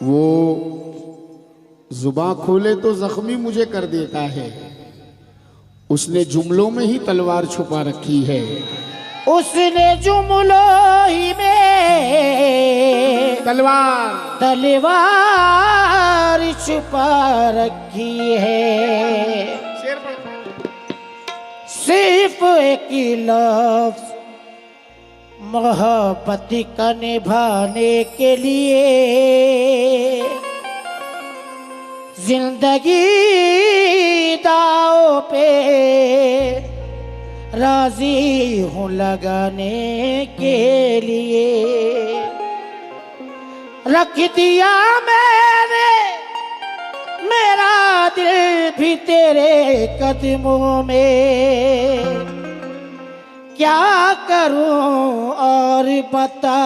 वो जुबान खोले तो जख्मी मुझे कर देता है, उसने जुमलों में ही तलवार छुपा रखी है। उसने जुमलों ही में तलवार छुपा रखी है। सिर्फ एक लफ्ज़ मोहब्बत का निभाने के लिए जिंदगी दाव पे राजी हूँ लगाने के लिए। रख दिया मैंने मेरा दिल भी तेरे कदमों में, क्या करूं और बता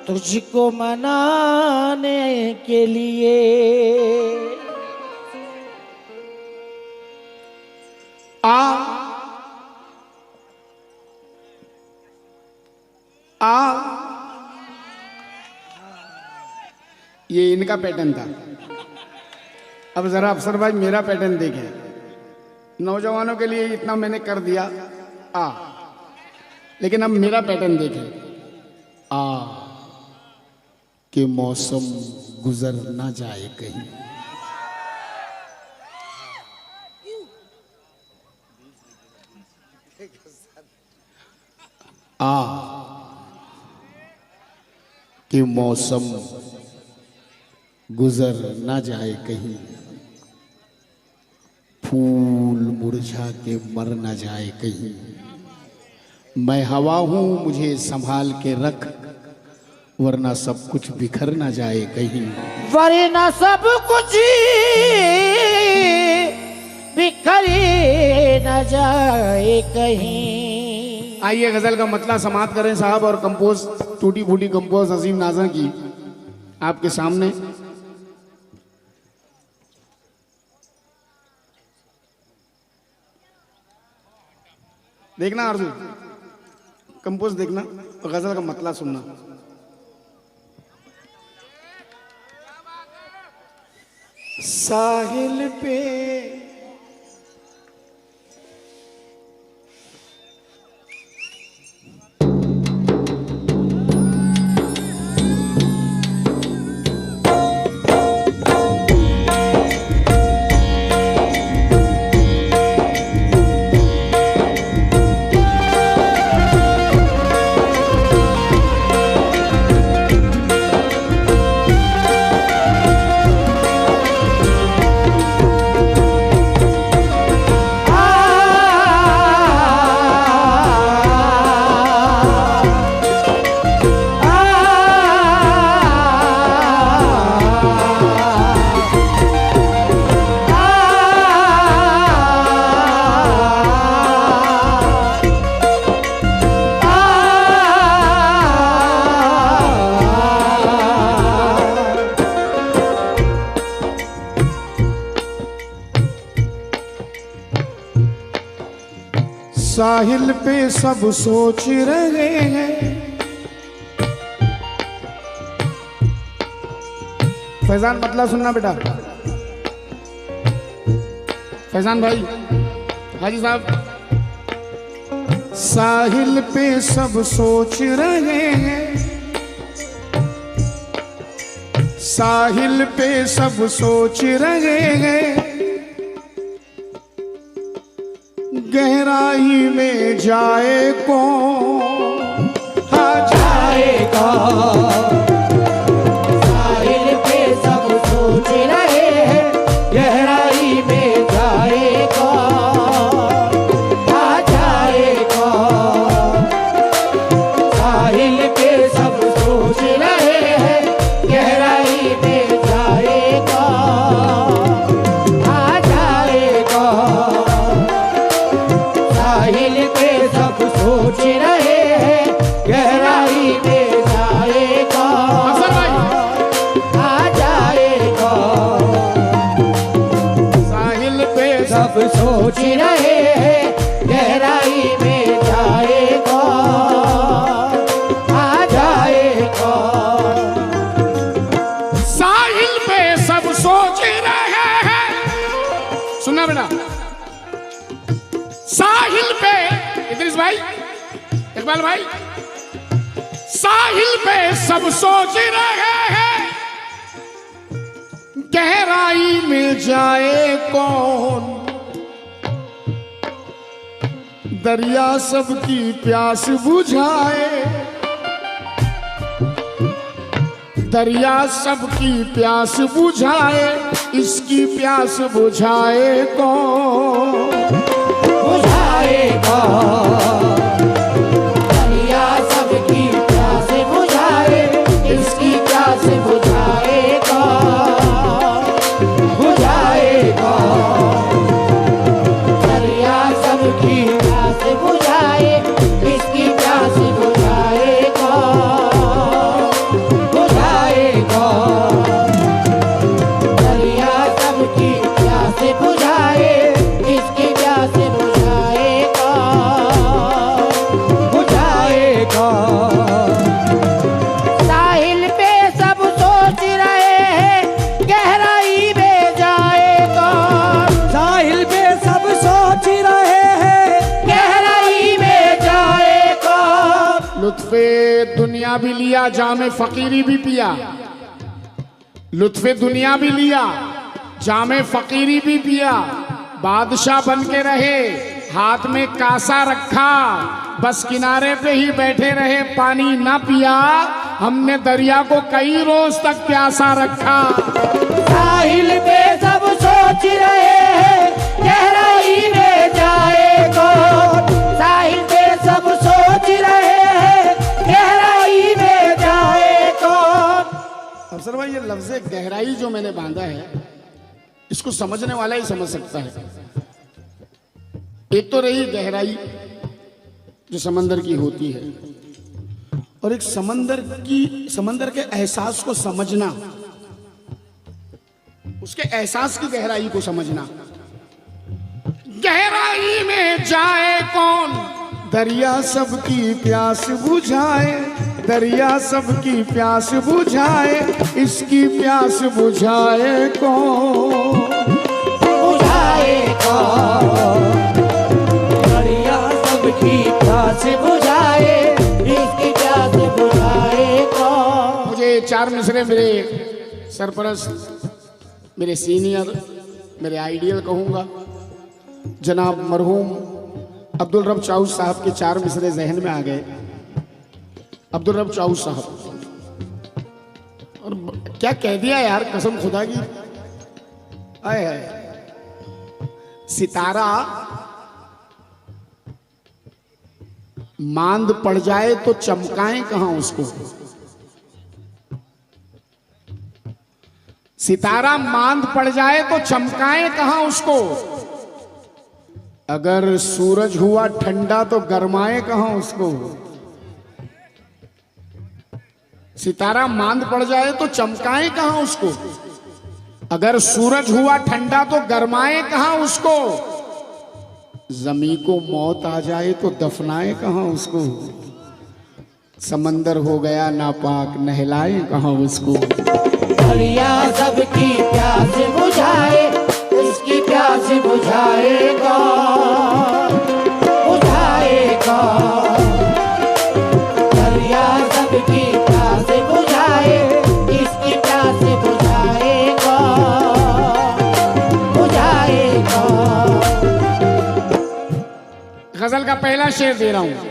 तुझको मनाने के लिए। ये इनका पैटर्न था। अब जरा अफसर भाई मेरा पैटर्न देखें। नौजवानों के लिए इतना मैंने कर दिया लेकिन अब मेरा पैटर्न देखें। कि मौसम गुजर ना जाए कहीं। कि मौसम गुजर ना जाए कहीं, फूल मुरझा के मर ना जाए कहीं। मैं हवा हूं मुझे संभाल के रख, वरना सब कुछ बिखर ना जाए कहीं। वरना सब कुछ बिखर न जाए कहीं। आइए गजल का मतला समाप्त करें साहब, और कंपोज टूटी फूटी कंपोज अजीम नाज़ा की आपके सामने। देखना आरज़ू, कंपोज देखना और गजल का मतला सुनना। साहिल पे साहिल पे सब सोच रहे हैं। फैजान मतला सुनना बेटा। फैजान भाई, हाजी साहब। साहिल पे सब सोच रहे हैं, साहिल पे सब सोच रहे हैं। गहराई में जाए कौन, जाएगा। साहिल पे सब सोच रहे हैं, गहराई में जाएगा। जाएगा। साहिल पे सब सोच रहे हैं, गहराई में जाएगा। जाएगा। साहिल पे सब सोच रहे सुनना। साहिल पे इद्रिस भाई, इकबाल भाई, साहिल पे सब सोच रहे हैं, गहराई मिल जाए कौन, दरिया सबकी प्यास बुझाए, दरिया सबकी प्यास बुझाए, इसकी प्यास बुझाए कौन, बुझाए कौन, दरिया सबकी प्यास बुझाए, इसकी प्यास बुझाए कौन, बुझाए कौन, दरिया सबकी प्यास बुझाए, इसकी प्यास बुझाए कौन, बुझाए कौन, दरिया सबकी प्यास बुझाए, इसकी प्यास बुझाए कौन, बुझाए कौन। साहिल पे सब सोच रहे हैं, गहराई में जाए कौन, साहिल पे सब सोच रहे हैं, गहराई में जाए कौन। लुत्फे दुनिया भी लिया, जामे फकीरी भी पिया, लुत्फे दुनिया भी लिया, जामे फकीरी भी पिया, बादशाह बन के रहे, हाथ में कासा रखा, बस किनारे पे ही बैठे रहे, पानी ना पिया, हमने दरिया को कई रोज तक प्यासा रखा। साहिल पे सब सोच रहे हैं, गहराई में जाए कौन, साहिल पे सब सोच रहे हैं, गहराई में जाए कौन। अफसर भाई, ये लफ्ज़ गहराई जो मैंने बांधा है, इसको समझने वाला ही समझ सकता है। एक तो रही गहराई जो समंदर की होती है, और एक समंदर के एहसास को समझना, उसके एहसास की गहराई को समझना। गहराई में जाए कौन, दरिया सबकी प्यास बुझाए, दरिया सबकी प्यास बुझाए, इसकी प्यास बुझाए कौन, बुझाए कौन, दरिया सबकी प्यास बुझाए, इसकी प्यास बुझाए कौन। मुझे चार मिसरे मेरे सरपरस्त, मेरे सीनियर, मेरे आइडियल कहूँगा, जनाब मरहूम अब्दुल रब चाउस साहब के चार मिसरे जहन में आ गए। अब्दुल रब चाउस साहब, और क्या कह दिया यार, कसम खुदा की। आए है सितारा मांद पड़ जाए तो चमकाएं कहां उसको, सितारा मांद पड़ जाए तो चमकाएं कहां उसको, अगर सूरज हुआ ठंडा तो गरमाए कहां उसको। सितारा मांद पड़ जाए तो चमकाएं कहां उसको, अगर सूरज हुआ ठंडा तो गरमाए कहां उसको, जमी को मौत आ जाए तो दफनाए कहां उसको, समंदर हो गया नापाक नहलाए कहां उसको। दरिया सबकी प्यास बुझाए, इसकी प्यास बुझाए कौन, बुझाए कौन, दरिया सबकी प्यास बुझाए, इसकी प्यास बुझाए कौन, बुझाए कौन। गजल का पहला शेर दे रहा हूं।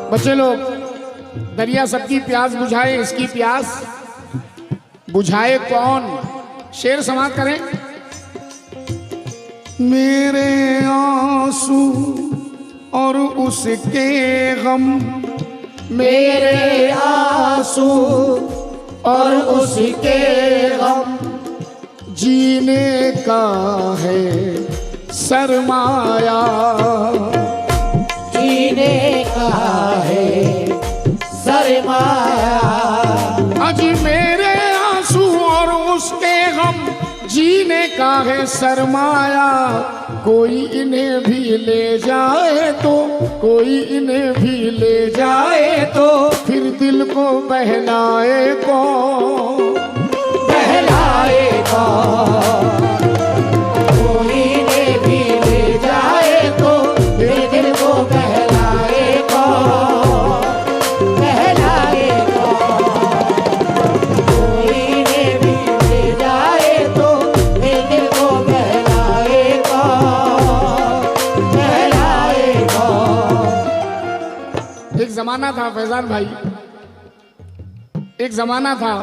बच्चे लोग, दरिया सबकी प्यास बुझाए, इसकी प्यास बुझाए कौन। शेर समाप्त करें। मेरे आंसू और उसके गम, मेरे आंसू और उसके गम, जीने का है सरमाया, जीने काहे शर्माया, कोई इन्हें भी ले जाए तो, कोई इन्हें भी ले जाए तो, फिर दिल को बहलाए कौन, बहलाए कौन, कोई इन्हें भी ले जाए तो फिर दिल को बहलाए कौन, बहलाए कौन, कोई इन्हें भी ले जाए तो फिर दिल को बहलाए कौन, बहलाए कौन। एक जमाना था फैजान भाई, एक जमाना था,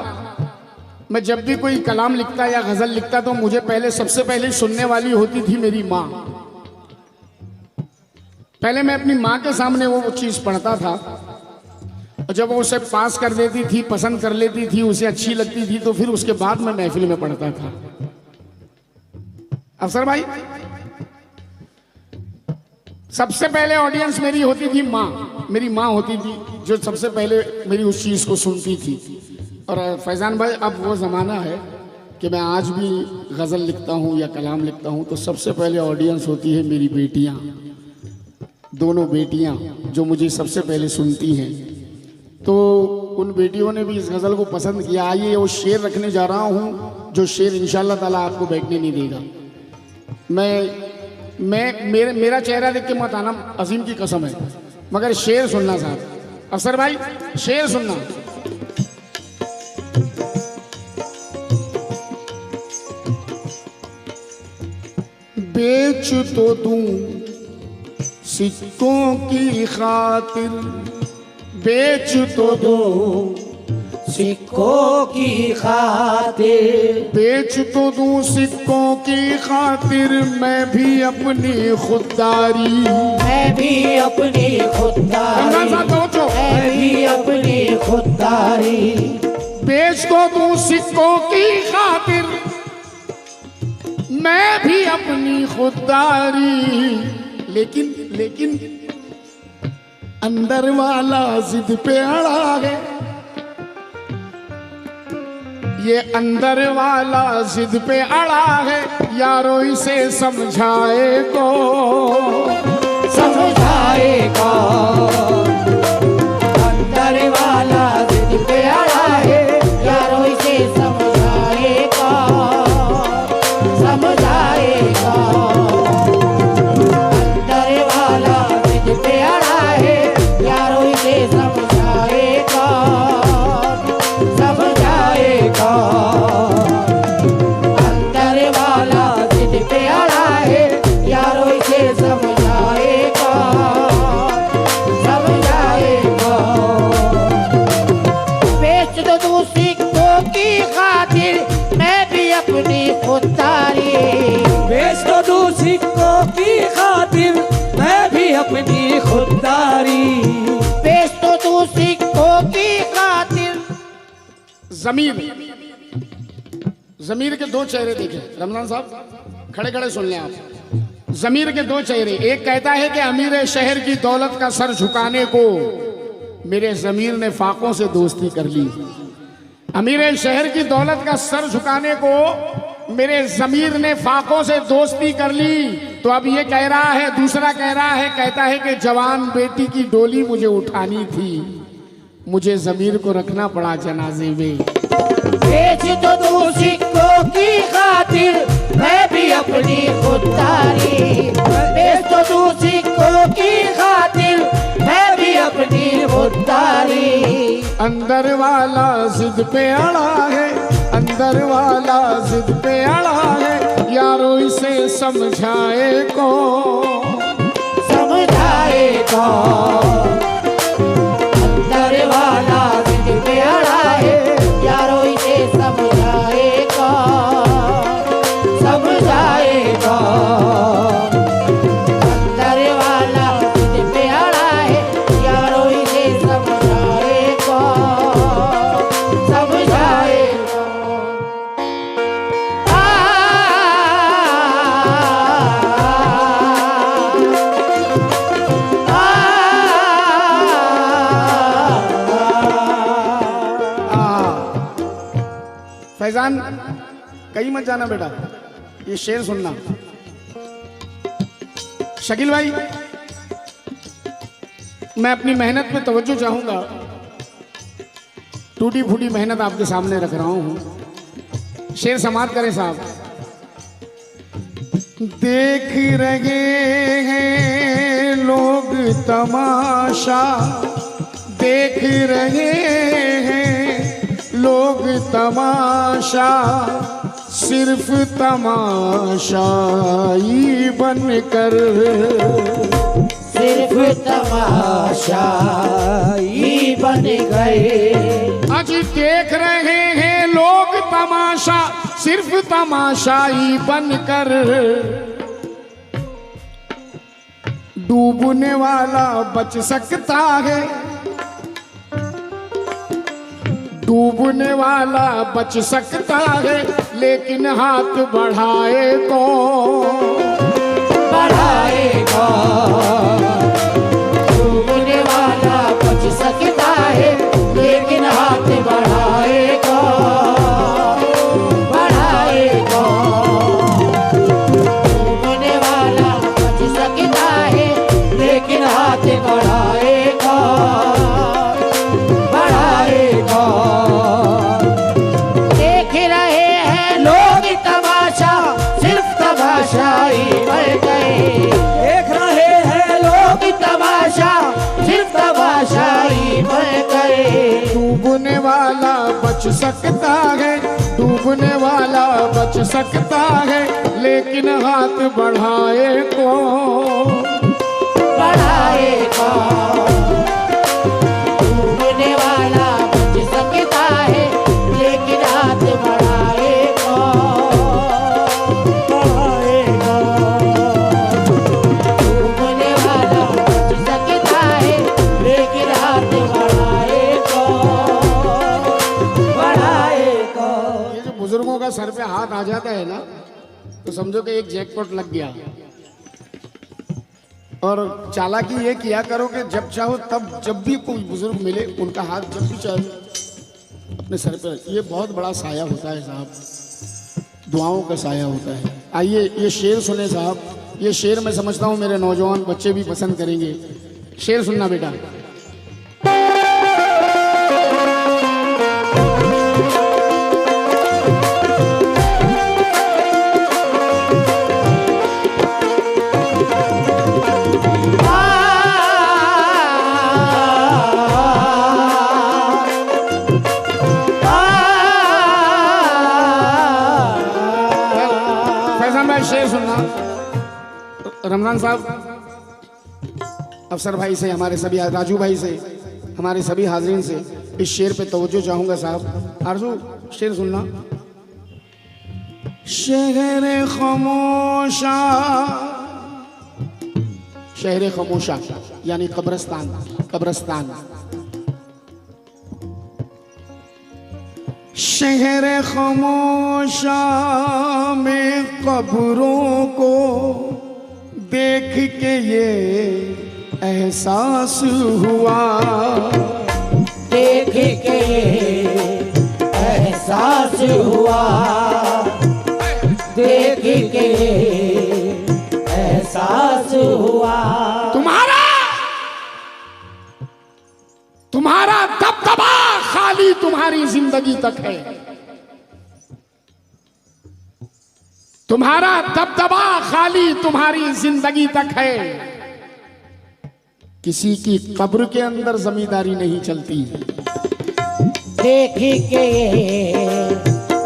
मैं जब भी कोई कलाम लिखता या गजल लिखता तो मुझे पहले सबसे पहले सुनने वाली होती थी मेरी माँ। पहले मैं अपनी माँ के सामने वो चीज पढ़ता था और जब वो उसे पास कर देती थी, पसंद कर लेती थी, उसे अच्छी लगती थी, तो फिर उसके बाद मैं महफिल में पढ़ता था। अफसर भाई, सबसे पहले ऑडियंस मेरी होती थी माँ, मेरी माँ होती थी जो सबसे पहले मेरी उस चीज को सुनती थी। और फैजान भाई, अब वो ज़माना है कि मैं आज भी गज़ल लिखता हूँ या कलाम लिखता हूँ तो सबसे पहले ऑडियंस होती है मेरी बेटियाँ, दोनों बेटियाँ जो मुझे सबसे पहले सुनती हैं। तो उन बेटियों ने भी इस गज़ल को पसंद किया। आइए वो शेर रखने जा रहा हूँ जो शेर इंशाअल्लाह ताला आपको बैठने नहीं देगा। मेरा चेहरा देख के मत आना, अजीम की कसम है, मगर शेर सुनना साहब। अफसर भाई, शेर सुनना। बेच तो दूं सिक्कों की खातिर, बेच तो दूं सिक्कों की खातिर, बेच तो दूं सिक्कों की खातिर, मैं भी अपनी खुददारी, मैं भी अपनी खुददारी, मैं भी अपनी खुददारी, बेच तो दूं सिक्कों की खातिर, मैं भी अपनी खुददारी, लेकिन अंदर वाला जिद पे अड़ा है, ये अंदर वाला जिद पे अड़ा है, यारो इसे समझाए को, समझाए कौन, अंदर वाला जिद पे अड़ा है, यारो इसे समझाए कौन, समझाए कौन, अंदर वाला जिद पे अड़ा है, यारो इसे समझाए कौन, समझाए कौन, अंदर वाला जिद पे अड़ा है, यारो इसे समझाए कौन, समझाए कौन। बेच दो दूं सिक्कों की खातिर, मैं भी अपनी खुददारी, बेच तो दूं सिक्कों की खातिर, मैं भी अपनी खुददारी, बेच दो दूं सिक्कों की खातिर। ज़मीर के दो चेहरे देखे रमजान साहब, खड़े खड़े सुन लें आप। ज़मीर के दो चेहरे, एक कहता है कि अमीर शहर की दौलत का सर झुकाने को मेरे ज़मीर ने फाकों से दोस्ती कर ली। अमीर शहर की दौलत का सर झुकाने को मेरे ज़मीर ने फाकों से दोस्ती कर ली। तो अब ये कह रहा है, दूसरा कह रहा है, कहता है कि जवान बेटी की डोली मुझे उठानी थी, मुझे ज़मीर को रखना पड़ा जनाजे में। बेच तो दूं सिक्कों की खातिर, मैं भी अपनी खुददारी, बेच तो दूं सिक्कों की खातिर, मैं भी अपनी खुददारी, अंदर वाला जिद पे अड़ा है, अंदर वाला जिद पे अड़ा है, यारो इसे समझाए को, समझाए कौन, अंदर वाला जिद पे अड़ा है, यारो इसे समझाए कौन, समझाए कौन, अंदर वाला जिद पे अड़ा है, यारो इसे समझाए कौन, समझाए कौन। फैजान कहीं मत जाना बेटा, ये शेर सुनना। शकील भाई, मैं अपनी मेहनत पे तवज्जो चाहूंगा। टूटी फूटी मेहनत आपके सामने रख रहा हूं। शेर समाप्त करें साहब। देख रहे हैं लोग तमाशा, देख रहे हैं लोग तमाशा, सिर्फ तमाशाई बनकर, सिर्फ तमाशाई बन गए। आज देख रहे हैं लोग तमाशा, सिर्फ तमाशाई बनकर, डूबने वाला बच सकता है, डूबने वाला बच सकता है, लेकिन हाथ बढ़ाए तो बढ़ाएगा। डूबने वाला बच सकता है, लेकिन हाथ बढ़ाएगा, बढ़ाएगा। डूबने वाला बच सकता है, लेकिन हाथ बढ़ाएगा, बढ़ाएगा। देख रहे हैं लोग तमाशा, सिर्फ तमाशाई बन गए। देख रहे हैं लोग तमाशा, सिर्फ तमाशाई बन गए। डूबने वाला बच सकता है, डूबने वाला बच सकता है, लेकिन हाथ बढ़ाए तो बढ़ाएगा। डूबने वाला बच सकता है, लेकिन हाथ बढ़ाएगा, बढ़ाएगा। डूबने वाला बच सकता है, लेकिन हाथ बढ़ाएगा, बढ़ाएगा। ये जो बुजुर्गों का सर पे हाथ आ जाता है ना, तो समझो कि एक जैकपॉट लग गया। और चालाकी ये किया करो कि जब चाहो तब, जब भी कोई बुजुर्ग मिले उनका हाथ जब भी चाहे अपने सर पे, ये बहुत बड़ा साया होता है साहब, दुआओं का साया होता है। आइए ये शेर सुने साहब। ये शेर मैं समझता हूँ मेरे नौजवान बच्चे भी पसंद करेंगे। शेर सुनना बेटा। शेर सुनना। रमजान साहब, अफसर भाई से, हमारे सभी राजू भाई से, हमारे सभी हाजरीन से इस शेर पे तवज्जो चाहूंगा साहब। आरजू, शेर सुनना। शहर खामोशा, शहर खामोशा यानी कब्रस्तान, कब्रस्तान। शहर खामोशा में कब्रों को देख के ये एहसास हुआ, देख के ये एहसास हुआ, देख के ये एहसास हुआ। तुम्हारा दबदबा खाली तुम्हारी जिंदगी तक है, तुम्हारा दबदबा खाली तुम्हारी जिंदगी तक है। किसी की कब्र के अंदर जमींदारी नहीं चलती। देख के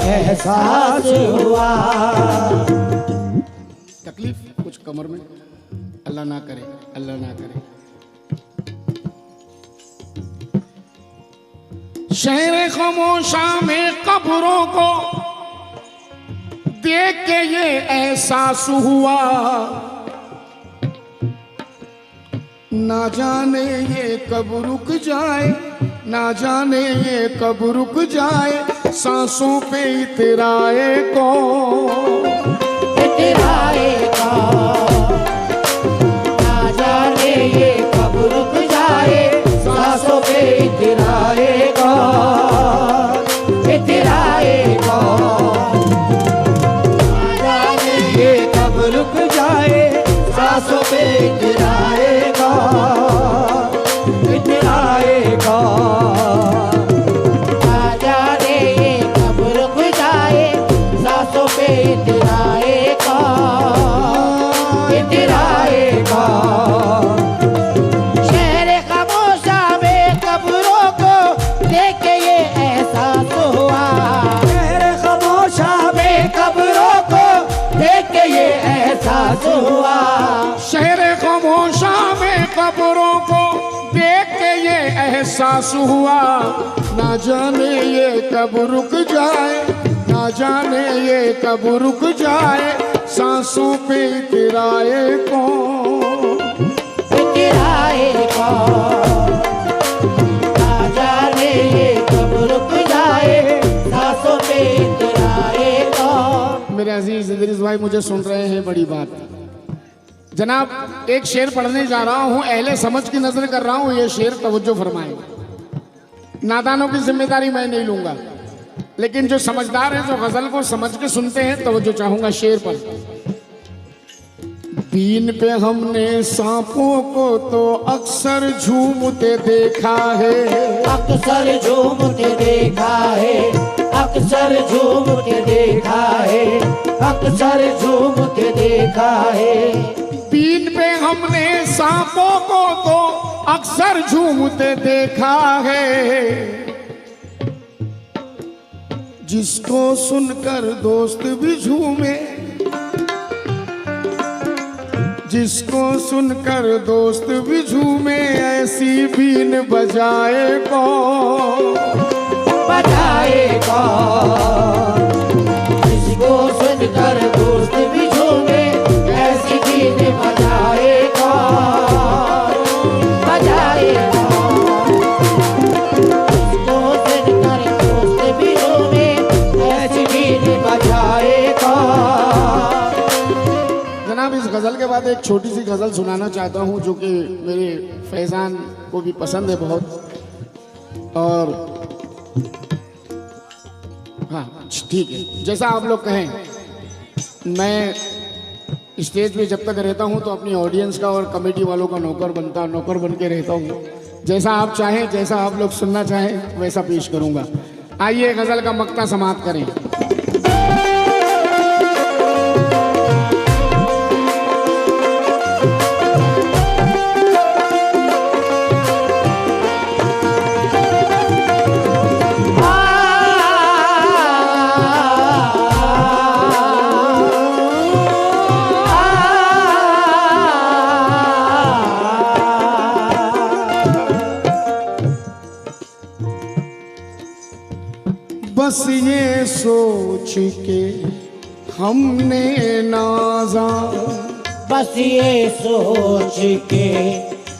एहसास हुआ। तकलीफ कुछ कमर में, अल्लाह ना करे, अल्लाह ना करे। शहर खामोशा में कब्रों को देख के ये एहसास हुआ, ना जाने ये कब रुक जाए, ना जाने ये कब रुक जाए, सांसों पे इतराए को, इतराए को। ना जाने ये कब रुक जाए, सांसों पे इतराए को, इतराए को। ना जाने रुक जाए सांसों पे इतराएगा इतराएगा। ना जाने ये कब रुक जाए सांसों पे इतराएगा इतराएगा। शहर खामोशा में कब्रों को देख के ये एहसास हुआ। शहर खामोशा में कब्रों को देख के ये एहसास हुआ। शहर खामोशा में कब्रों को देख के ये एहसास हुआ। ना जाने ये कब रुक जाए, ना जाने ये कब रुक जाए, सांसों पे इतराए कौन। इतराएगा ना जाने ये कब रुक जाए सांसों पे इतराएगा। मेरे अजीज इदरीस भाई मुझे सुन रहे हैं, बड़ी बात जनाब। एक शेर पढ़ने जा रहा हूँ, अहले समझ की नजर कर रहा हूँ। ये शेर तवज्जो फरमाए, नादानों की जिम्मेदारी मैं नहीं लूंगा, लेकिन जो समझदार हैं, जो गजल को समझ के सुनते हैं, तवज्जो चाहूंगा शेर पर। बीन पे हमने सांपों को तो अक्सर झूमते देखा है, अक्सर झूमते देखा है, अक्सर झूमते देखा है, अक्सर झूमते देखा है। बीन पे हमने सांपों को तो अक्सर झूमते देखा है, जिसको सुनकर दोस्त भी झूमे, जिसको सुनकर दोस्त भी झूमे, ऐसी बीन बजाए कौन। बजाएगा जिसको सुनकर दोस्त भी झूमे, ऐसी बीन बजाएगा बजाएगा। जिसको सुनकर दोस्त भी झूमे, ऐसी बीन बजाएगा। जनाब इस गज़ल के बाद एक छोटी सी गज़ल सुनाना चाहता हूँ, जो कि मेरे फैज़ान को भी पसंद है बहुत। और हाँ ठीक है, जैसा आप लोग कहें। मैं स्टेज पे जब तक रहता हूँ तो अपनी ऑडियंस का और कमेटी वालों का नौकर बन के रहता हूँ। जैसा आप चाहें, जैसा आप लोग सुनना चाहें, वैसा पेश करूँगा। आइए गज़ल का मक्ता समाप्त करें। बस ये सोच के हमने नाजा, बस ये सोच के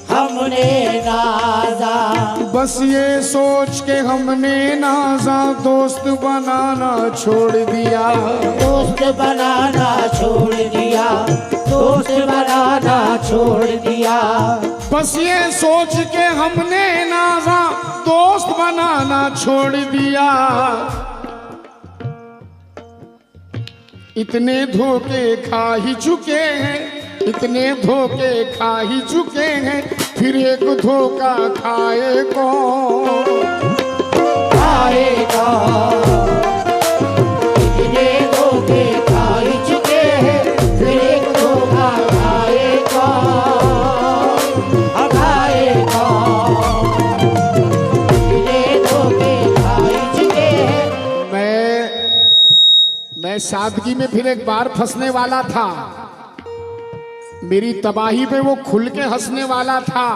हमने नाजा, बस ये सोच के हमने नाजा, दोस्त बनाना छोड़ दिया, दोस्त बनाना छोड़ दिया, दोस्त बनाना छोड़ दिया। बस ये सोच के हमने नाजा, दोस्त बनाना छोड़ दिया। इतने धोखे खा ही चुके हैं, इतने धोखे खा ही चुके हैं, फिर एक धोखा खाए कौन। खाएगा इतने धोखे खा ही चुके हैं, फिर एक धोखा खाएगा खाएगा। इतने धोखे खा ही चुके हैं। मैं सादगी में फिर एक बार फंसने वाला था, मेरी तबाही पे वो खुल के हंसने वाला था।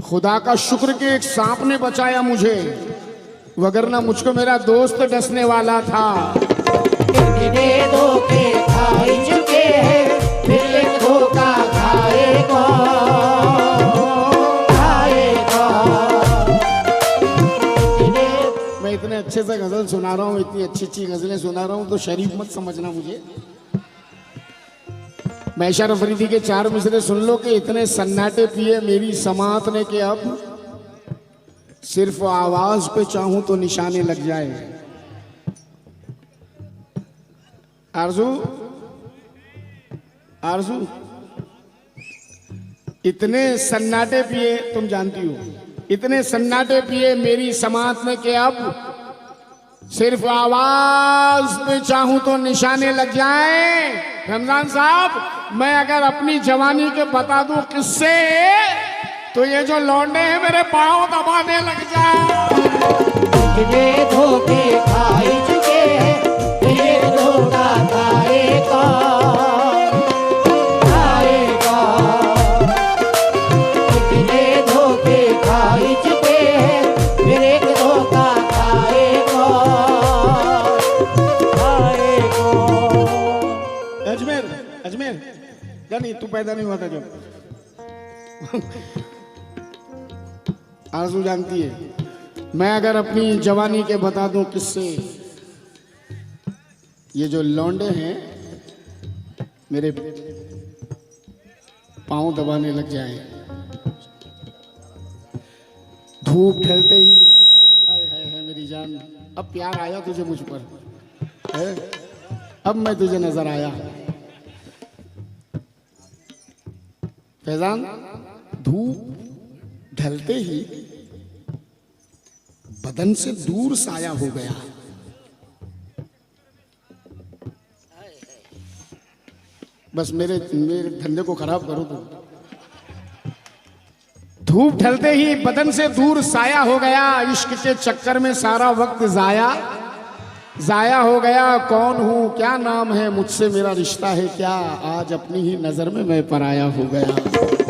खुदा का शुक्र कि एक सांप ने बचाया मुझे, वगरना मुझको मेरा दोस्त डसने वाला था। इतने धोखे खा ही चुके हैं, फिर एक धोखा खाएगा खाएगा। मैं इतने अच्छे से गजल सुना रहा हूँ, इतनी अच्छी अच्छी गजलें सुना रहा हूँ, तो शरीफ मत समझना मुझे। मैशर अफरीदी के 4 मिसरे सुन लो कि इतने सन्नाटे पिए मेरी समात ने कि अब सिर्फ आवाज पे चाहूं तो निशाने लग जाए। आरजू आरजू, इतने सन्नाटे पिए, तुम जानती हो, इतने सन्नाटे पिए मेरी समात ने कि अब सिर्फ आवाज में चाहूं तो निशाने लग जाए। रमजान साहब, मैं अगर अपनी जवानी के बता दूं किससे, तो ये जो लौंडे हैं मेरे पाँव दबाने लग जाए। कितने धोखे खाई चुके हैं, ये धोखा खाएगा, खाएगा। कितने धोखे खाई चुके हैं, फिर एक धोखा खाएगा, खाएगा। अजमेर, अजमेर नहीं, तू पैदा नहीं हुआ था जब। आरज़ू जानती है, मैं अगर अपनी जवानी के बता दूं किससे, ये जो लौंडे हैं मेरे पांव दबाने लग जाए। धूप ढलते ही, हाय हाय हाय मेरी जान, अब प्यार आया तुझे मुझ पर है? अब मैं तुझे नजर आया। फैजान, धूप ढलते ही बदन से दूर साया हो गया। बस मेरे धंधे को खराब करो तुम। धूप ढलते ही बदन से दूर साया हो गया, इश्क के चक्कर में सारा वक्त जाया हो गया। कौन हूँ, क्या नाम है, मुझसे मेरा रिश्ता है क्या, आज अपनी ही नजर में मैं पराया हो गया।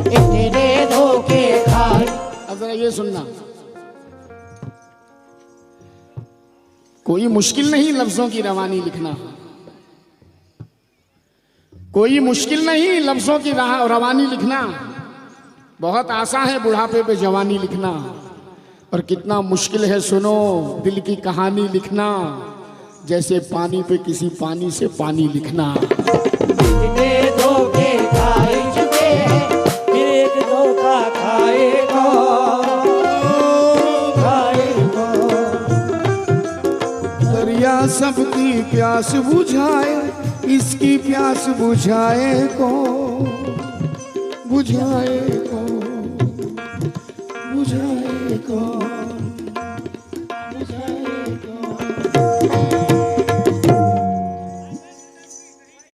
इतने धोखे खाए। अब जरा ये सुनना, कोई मुश्किल नहीं लफ्जों की रवानी लिखना, कोई मुश्किल नहीं लफ्जों की रवानी लिखना। बहुत आसान है बुढ़ापे पे जवानी लिखना, और कितना मुश्किल है सुनो दिल की कहानी लिखना, जैसे पानी पे किसी पानी से पानी लिखना। कितने धोखे खाए चुके हैं, फिर एक धोखा खाएगा, खाएगा। दरिया सबकी प्यास बुझाए, इसकी प्यास बुझाए को, बुझाए को, बुझाए को।